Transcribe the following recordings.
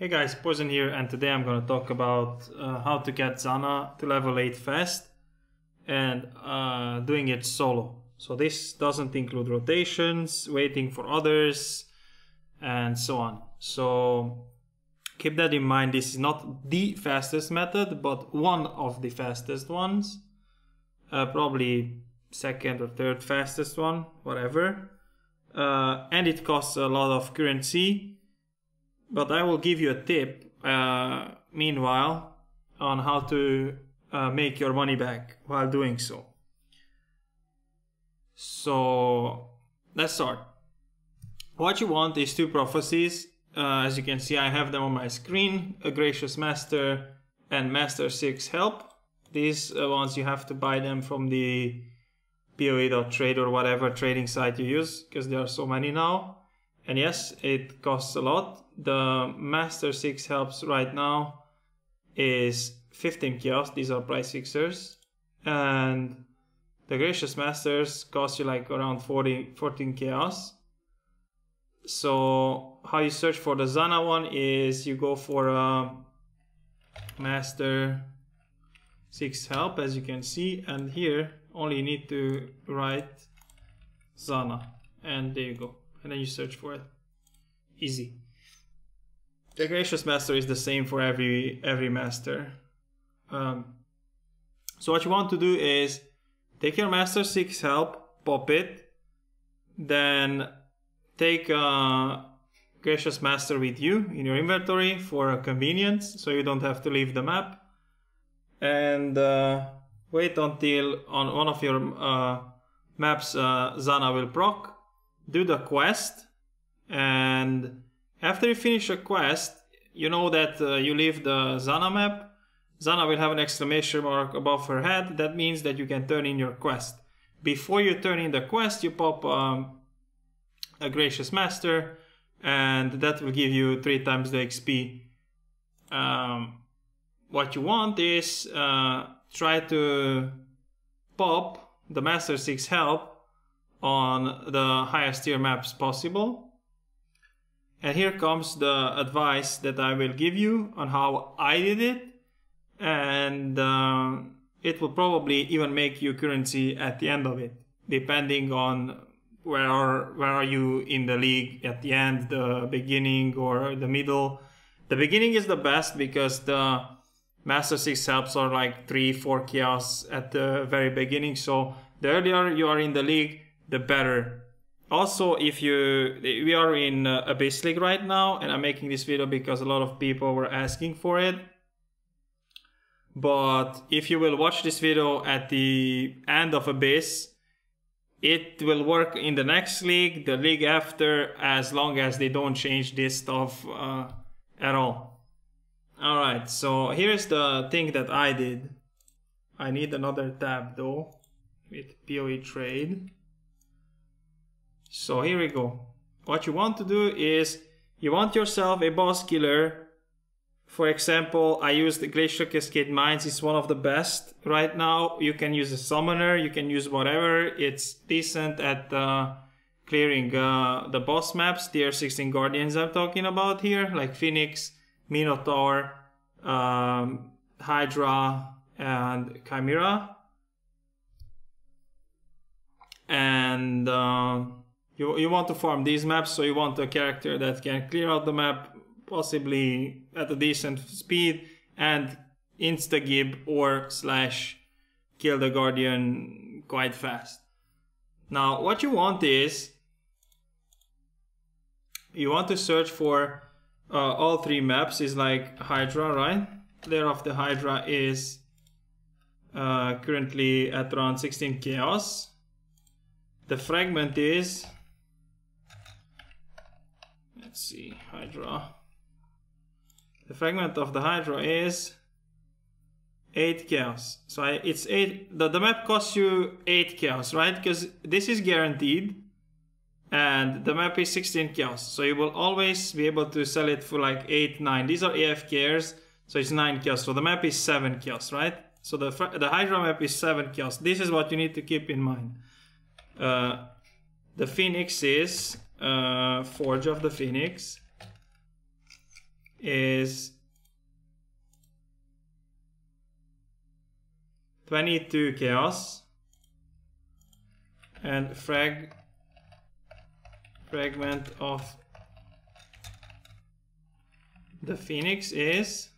Hey guys, Poison here, and today I'm going to talk about how to get Zana to level 8 fast and doing it solo. So this doesn't include rotations, waiting for others, and so on. So keep that in mind. This is not the fastest method, but one of the fastest ones. Probably second or third fastest one, whatever. And it costs a lot of currency. But I will give you a tip, meanwhile, on how to make your money back while doing so. So, let's start. What you want is 2 prophecies. As you can see, I have them on my screen. A Gracious Master and Master 6 Help. These ones you have to buy them from the PoE.trade or whatever trading site you use, because there are so many now. And yes, it costs a lot. The Master 6 Helps right now is 15 chaos. These are price fixers. And the Gracious Masters cost you like around 14 chaos. So how you search for the Zana one is you go for a Master 6 Help, as you can see. And here only need to write Zana. And there you go. And then you search for it. Easy. The Gracious Master is the same for every master. So what you want to do is take your Master 6 Help, pop it, then take a Gracious Master with you in your inventory for convenience, so you don't have to leave the map, and wait until on one of your maps Zana will proc. Do the quest, and after you finish a quest, you know that you leave the Zana map. Zana will have an exclamation mark above her head. That means that you can turn in your quest. Before you turn in the quest, you pop a Gracious Master, and that will give you 3 times the XP. What you want is try to pop the Master 6 Help on the highest tier maps possible. And here comes the advice that I will give you on how I did it, and it will probably even make you currency at the end of it, depending on where are you in the league at the end, the beginning or the middle. The beginning is the best because the Master 6 Helps are like 3-4 chaos at the very beginning, so the earlier you are in the league, the better. Also, we are in Abyss League right now, and I'm making this video because a lot of people were asking for it. But if you will watch this video at the end of Abyss, it will work in the next league, the league after, as long as they don't change this stuff at all. Alright, so here's the thing that I did. I need another tab though, with PoE trade. So here we go. What you want to do is you want yourself a boss killer. For example, I use the Glacial Cascade Mines. It's one of the best right now. You can use a summoner, you can use whatever. It's decent at clearing the boss maps, tier 16 guardians I'm talking about here, like Phoenix, Minotaur, Hydra, and Chimera. And you want to farm these maps, so you want a character that can clear out the map, possibly at a decent speed, and insta-gib or / kill the guardian quite fast. Now, what you want is, you want to search for all 3 maps, is like Hydra, right? Lair of the Hydra is currently at around 16 chaos. The fragment is, let's see, Hydra. The fragment of the Hydra is 8 chaos. So it's 8. The map costs you 8 chaos, right? Because this is guaranteed, and the map is 16 chaos. So you will always be able to sell it for like 8, 9. These are AFKers, so it's 9 chaos. So the map is 7 chaos, right? So the Hydra map is 7 chaos. This is what you need to keep in mind. The Phoenix is Forge of the Phoenix. is 22 chaos, and fragment of the Phoenix is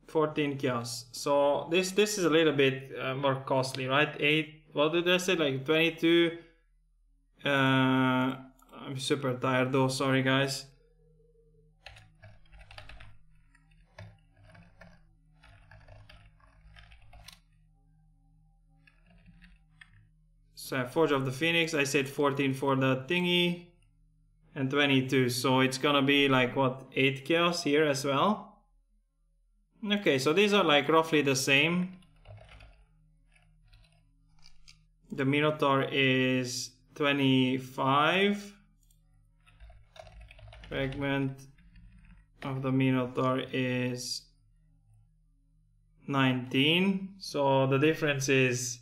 14 chaos. So this is a little bit more costly, right? 8. What did I say? Like 22. I'm super tired though. Sorry, guys. So Forge of the Phoenix. I said 14 for the thingy, and 22. So it's gonna be like what, 8 chaos here as well. Okay, so these are like roughly the same. The Minotaur is 25. Fragment of the Minotaur is 19. So the difference is,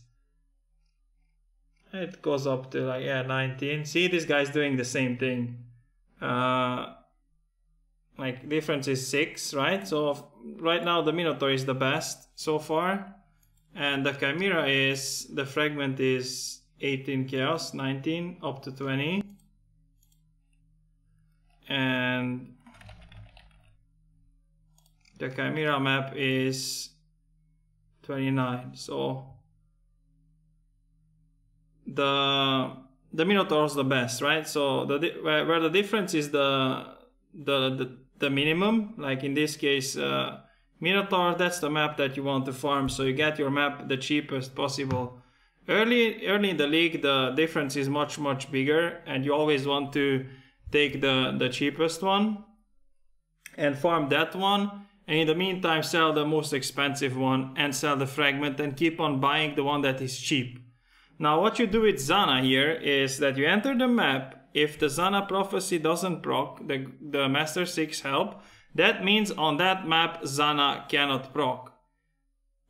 it goes up to like, yeah, 19. See, this guy's doing the same thing. Like difference is 6, right? So right now the Minotaur is the best so far, and the Chimera is, the fragment is 18 chaos, 19 up to 20, and the Chimera map is 29. So the Minotaur is the best, right? So where the difference is the minimum, like in this case, Minotaur, that's the map that you want to farm, so you get your map the cheapest possible. Early in the league, the difference is much bigger, and you always want to take the cheapest one and farm that one, and in the meantime sell the most expensive one and sell the fragment and keep on buying the one that is cheap. Now what you do with Zana here is that you enter the map. If the Zana prophecy doesn't proc, the Master 6 help, that means on that map Zana cannot proc.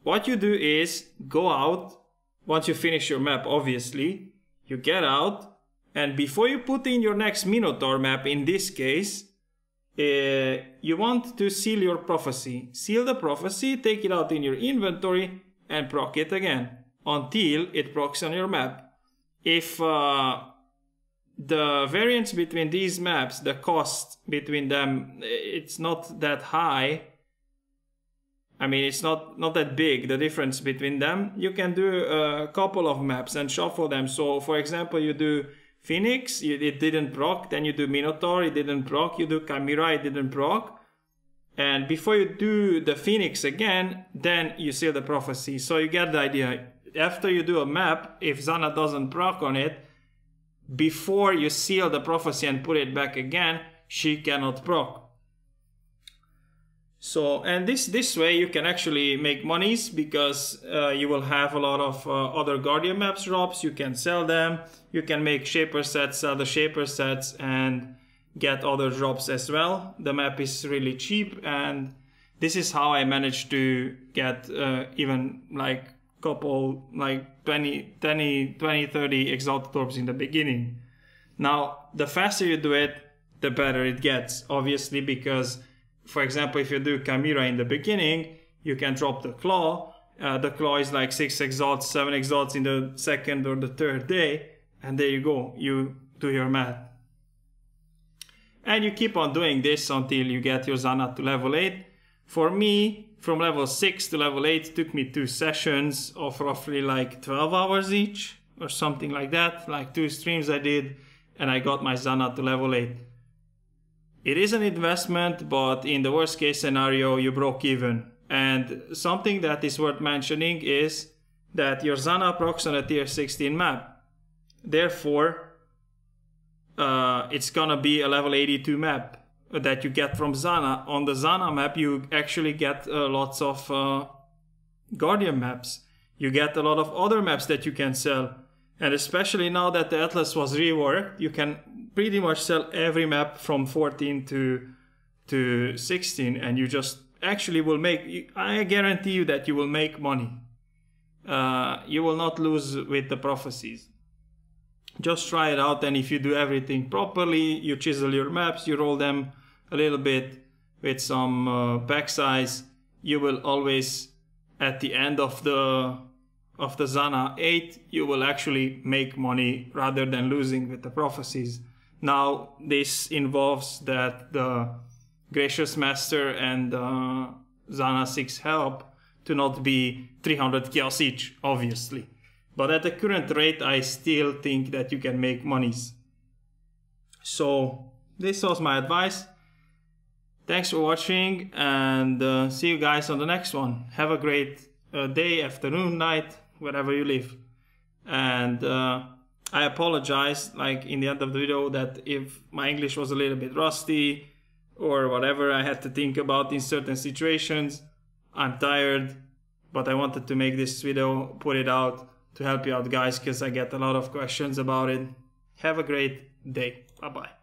What you do is go out, once you finish your map obviously, you get out, and before you put in your next Minotaur map, in this case, you want to seal your prophecy. Seal the prophecy, take it out in your inventory and proc it again until it procs on your map. If the variance between these maps, the cost between them, it's not that high. I mean, it's not that big, the difference between them. You can do a couple of maps and shuffle them. So, for example, you do Phoenix, it didn't proc. Then you do Minotaur, it didn't proc. You do Chimera, it didn't proc. And before you do the Phoenix again, then you seal the prophecy. So you get the idea. After you do a map, if Zana doesn't proc on it, before you seal the prophecy and put it back again, she cannot proc. So, and this way you can actually make monies, because you will have a lot of other Guardian maps drops. You can sell them, you can make shaper sets, sell the shaper sets, and get other drops as well. The map is really cheap, and this is how I managed to get even like couple, like 20, 30 exalted orbs in the beginning. Now, the faster you do it, the better it gets, obviously, because, for example, if you do Chimera in the beginning, you can drop the claw. The claw is like 6 exalts, 7 exalts in the second or the third day, and there you go, you do your math. And you keep on doing this until you get your Zana to level 8. For me, from level 6 to level 8 took me 2 sessions of roughly like 12 hours each, or something like that, like 2 streams I did, and I got my Zana to level 8. It is an investment, but in the worst case scenario, you broke even. And something that is worth mentioning is that your Zana procs on a tier 16 map. Therefore, it's gonna be a level 82 map that you get from Zana. On the Zana map, you actually get lots of Guardian maps. You get a lot of other maps that you can sell. And especially now that the Atlas was reworked, you can pretty much sell every map from 14 to 16, and you just actually will make, I guarantee you that you will make money. You will not lose with the prophecies. Just try it out, and if you do everything properly, you chisel your maps, you roll them a little bit with some pack size, you will always, at the end of the Zana 8, you will actually make money rather than losing with the prophecies. Now, this involves that the Gracious Master and Zana 6 help to not be 300 kills each, obviously. But at the current rate, I still think that you can make monies. So, this was my advice. Thanks for watching, and see you guys on the next one. Have a great day, afternoon, night, wherever you live. And I apologize, like in the end of the video, that if my English was a little bit rusty or whatever I had to think about in certain situations. I'm tired, but I wanted to make this video, put it out to help you out, guys, because I get a lot of questions about it. Have a great day. Bye-bye.